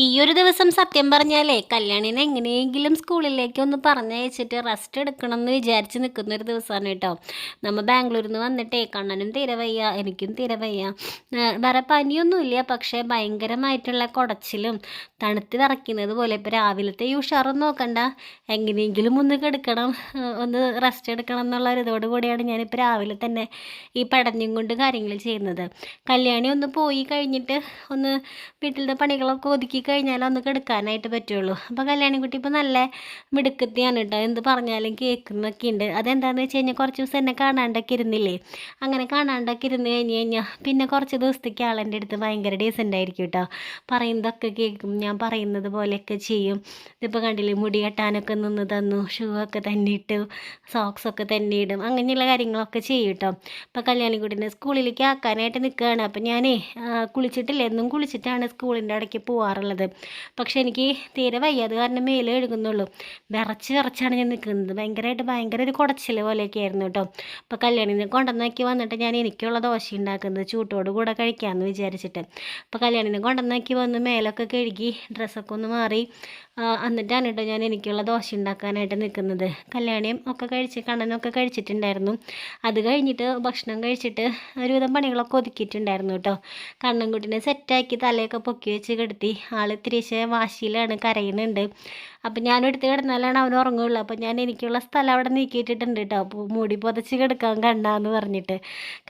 ഈ ഒരു ദിവസം സത്യം പറഞ്ഞാലേ കല്യാണിനെ എങ്ങനെയെങ്കിലും സ്കൂളിലേക്ക് ഒന്ന് പറഞ്ഞയച്ചിട്ട് റെസ്റ്റ് എടുക്കണം എന്ന് വിചാരിച്ച് നിൽക്കുന്ന ഒരു ദിവസമാണ് കേട്ടോ. നമ്മൾ ബാംഗ്ലൂരിൽ നിന്ന് വന്നിട്ടേ കണ്ണനും തീരെ വയ്യ, എനിക്കും തീരെ വയ്യ. വേറെ പനിയൊന്നുമില്ല, പക്ഷേ ഭയങ്കരമായിട്ടുള്ള കുടച്ചിലും തണുത്ത് വിറയ്ക്കുന്നത് പോലെ. ഇപ്പോൾ രാവിലത്തെ ഈ ഉഷാറൊന്നും നോക്കണ്ട, എങ്ങനെയെങ്കിലും ഒന്ന് കിടക്കണം, ഒന്ന് റെസ്റ്റ് എടുക്കണം എന്നുള്ള ഒരു ഇതോട് കൂടിയാണ് ഞാനിപ്പോൾ രാവിലെ തന്നെ ഈ പടഞ്ഞും കൊണ്ട് കാര്യങ്ങൾ ചെയ്യുന്നത്. കല്യാണി ഒന്ന് പോയി കഴിഞ്ഞിട്ട് ഒന്ന് വീട്ടിലത്തെ പണികളൊക്കെ ഒതുക്കി കഴിഞ്ഞാൽ ഒന്ന് കിടക്കാനായിട്ട് പറ്റുള്ളൂ. അപ്പോൾ കല്യാണിക്കുട്ടി ഇപ്പോൾ നല്ല മിടുക്കത്തിയാണ് കേട്ടോ, എന്ത് പറഞ്ഞാലും കേൾക്കുന്നൊക്കെ ഉണ്ട്. അതെന്താണെന്ന് വെച്ച് കഴിഞ്ഞാൽ കുറച്ച് ദിവസം എന്നെ കാണാണ്ടൊക്കെ ഇരുന്നില്ലേ, അങ്ങനെ കാണാണ്ടൊക്കെ ഇരുന്ന് കഴിഞ്ഞ് കഴിഞ്ഞാൽ പിന്നെ കുറച്ച് ദിവസത്തേക്ക് ആളെൻ്റെ അടുത്ത് ഭയങ്കര ഡീസൻ്റ് ആയിരിക്കും കേട്ടോ. പറയുന്നതൊക്കെ കേൾക്കും, ഞാൻ പറയുന്നത് പോലെയൊക്കെ ചെയ്യും. ഇതിപ്പോൾ കണ്ടില്ലേ, മുടി കെട്ടാനൊക്കെ നിന്ന് തന്നു, ഷൂ ഒക്കെ തന്നെ ഇട്ടു, സോക്സൊക്കെ തന്നെ ഇടും, അങ്ങനെയുള്ള കാര്യങ്ങളൊക്കെ ചെയ്യും കേട്ടോ. ഇപ്പോൾ കല്യാണിക്കുട്ടീനെ സ്കൂളിലേക്ക് ആക്കാനായിട്ട് നിൽക്കുകയാണ്. അപ്പോൾ ഞാനേ കുളിച്ചിട്ടില്ല, എന്നും കുളിച്ചിട്ടാണ് സ്കൂളിൻ്റെ അവിടേക്ക് പോകാറുള്ളത്. പക്ഷെ എനിക്ക് തീരെ വയ്യ, അത് കാരണം മേലെ എഴുകുന്നുള്ളൂ. വിറച്ച് വിറച്ചാണ് ഞാൻ നിൽക്കുന്നത്, ഭയങ്കര ഒരു കുടച്ചിൽ പോലെയൊക്കെ ആയിരുന്നു കേട്ടോ. അപ്പോൾ കല്യാണിനെ കൊണ്ടുവന്നാക്കി വന്നിട്ട് ഞാൻ എനിക്കുള്ള ദോശ ഉണ്ടാക്കുന്നത് ചൂട്ടോട് കൂടെ കഴിക്കാമെന്ന് വിചാരിച്ചിട്ട്. അപ്പോൾ കല്യാണിനെ കൊണ്ടുവന്നാക്കി വന്ന് മേലൊക്കെ കഴുകി ഡ്രസ്സൊക്കെ ഒന്ന് മാറി എന്നിട്ടാണ് കേട്ടോ ഞാൻ എനിക്കുള്ള ദോശ ഉണ്ടാക്കാനായിട്ട് നിൽക്കുന്നത്. കല്യാണിയും ഒക്കെ കഴിച്ച് കണ്ണനൊക്കെ കഴിച്ചിട്ടുണ്ടായിരുന്നു. അത് കഴിഞ്ഞിട്ട് ഭക്ഷണം കഴിച്ചിട്ട് ഒരുവിധം പണികളൊക്കെ ഒതുക്കിയിട്ടുണ്ടായിരുന്നു കേട്ടോ. കണ്ണൻകുട്ടീനെ സെറ്റാക്കി തലയൊക്കെ പൊക്കി വെച്ച് കിടത്തി. ആൾ ഇത്തിരിശ്ശെ വാശിയിലാണ്, കരയുന്നുണ്ട്. അപ്പം ഞാനെടുത്ത് കിടന്നാലാണ് അവൻ ഉറങ്ങുള്ളൂ. അപ്പം ഞാൻ എനിക്കുള്ള സ്ഥലം അവിടെ നീക്കിയിട്ടിട്ടുണ്ട് കേട്ടോ, അപ്പോൾ മൂടി പുതച്ച് കിടക്കാൻ കണ്ടാന്ന് പറഞ്ഞിട്ട്.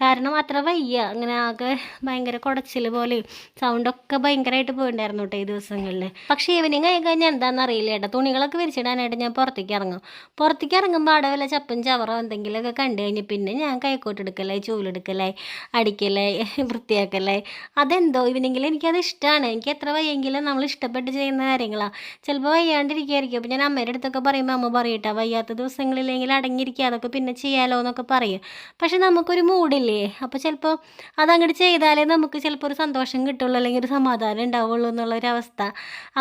കാരണം അത്ര വയ്യ, അങ്ങനെ ആകെ ഭയങ്കര കുടച്ചിൽ പോലെയും സൗണ്ടൊക്കെ ഭയങ്കരമായിട്ട് പോയിട്ടുണ്ടായിരുന്നു കേട്ടോ ഈ ദിവസങ്ങളിൽ. പക്ഷേ ഈവനിങ് ആയി കഴിഞ്ഞാൽ എന്താണെന്ന് അറിയില്ല കേട്ടോ, തുണികളൊക്കെ വിരിച്ചിടാനായിട്ട് ഞാൻ പുറത്തേക്ക് ഇറങ്ങും. പുറത്തേക്ക് ഇറങ്ങുമ്പോൾ അവിടെ വല്ല ചപ്പും ചവറോ എന്തെങ്കിലുമൊക്കെ കണ്ടു കഴിഞ്ഞ് പിന്നെ ഞാൻ കൈക്കോട്ടെടുക്കലായി, ചൂലെടുക്കലായി, അടിക്കലായി, വൃത്തിയാക്കലായി. അതെന്തോ ഈവനിങ്ങിൽ എനിക്കത് ഇഷ്ടമാണ്. എനിക്ക് എത്ര വയ്യെങ്കിലും നമ്മൾ ഇഷ്ടപ്പെട്ട് ചെയ്യുന്ന കാര്യങ്ങളാണ്. ചിലപ്പോൾ വയ്യാണ്ടിരിക്കുകയായിരിക്കും, അപ്പോൾ ഞാൻ അമ്മയുടെ അടുത്തൊക്കെ പറയുമ്പോൾ അമ്മ പറയട്ടോ, വയ്യാത്ത ദിവസങ്ങളില്ലെങ്കിൽ അടങ്ങിയിരിക്കുക, അതൊക്കെ പിന്നെ ചെയ്യാലോ എന്നൊക്കെ പറയും. പക്ഷെ നമുക്കൊരു മൂഡില്ലേ, അപ്പോൾ ചിലപ്പോൾ അതങ്ങോട്ട് ചെയ്താലേ നമുക്ക് ചിലപ്പോൾ ഒരു സന്തോഷം കിട്ടുള്ളൂ, അല്ലെങ്കിൽ ഒരു സമാധാനം ഉണ്ടാവുള്ളൂ എന്നുള്ളൊരവസ്ഥ.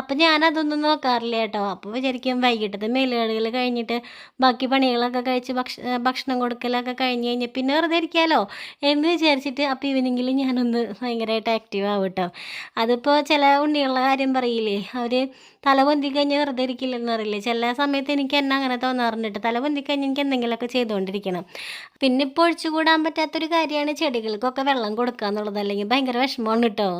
അപ്പോൾ ഞാനതൊന്നും നോക്കാറില്ല കേട്ടോ. അപ്പോൾ വിചാരിക്കും വൈകിട്ടത്തെ മേലുകളികൾ കഴിഞ്ഞിട്ട് ബാക്കി പണികളൊക്കെ കഴിച്ച് ഭക്ഷണം കൊടുക്കലൊക്കെ കഴിഞ്ഞ് കഴിഞ്ഞ് പിന്നെ വെറുതെ ഇരിക്കാമല്ലോ എന്ന് വിചാരിച്ചിട്ട് അപ്പോൾ ഈവനിങ്ങിൽ ഞാനൊന്ന് ഭയങ്കരമായിട്ട് ആക്റ്റീവ് ആവും കേട്ടോ. അതിപ്പോൾ ചില ഉണ്ണികളുടെ കാര്യം പറയില്ലേ, അവർ തല പൊന്തി കഴിഞ്ഞ് വെറുതെ ഇരിക്കില്ലെന്ന് പറയില്ലേ, ചില സമയത്ത് എനിക്ക് എന്നെ അങ്ങനെ തോന്നാറുണ്ട്. തല പൊന്തി കഴിഞ്ഞ് എനിക്ക് എന്തെങ്കിലുമൊക്കെ ചെയ്തുകൊണ്ടിരിക്കണം. പിന്നെ ഇപ്പോൾ ഒഴിച്ചുകൂടാൻ പറ്റാത്തൊരു കാര്യമാണ് ചെടികൾക്കൊക്കെ വെള്ളം കൊടുക്കുക എന്നുള്ളത്, അല്ലെങ്കിൽ ഭയങ്കര വിഷമമാണ് കേട്ടോ.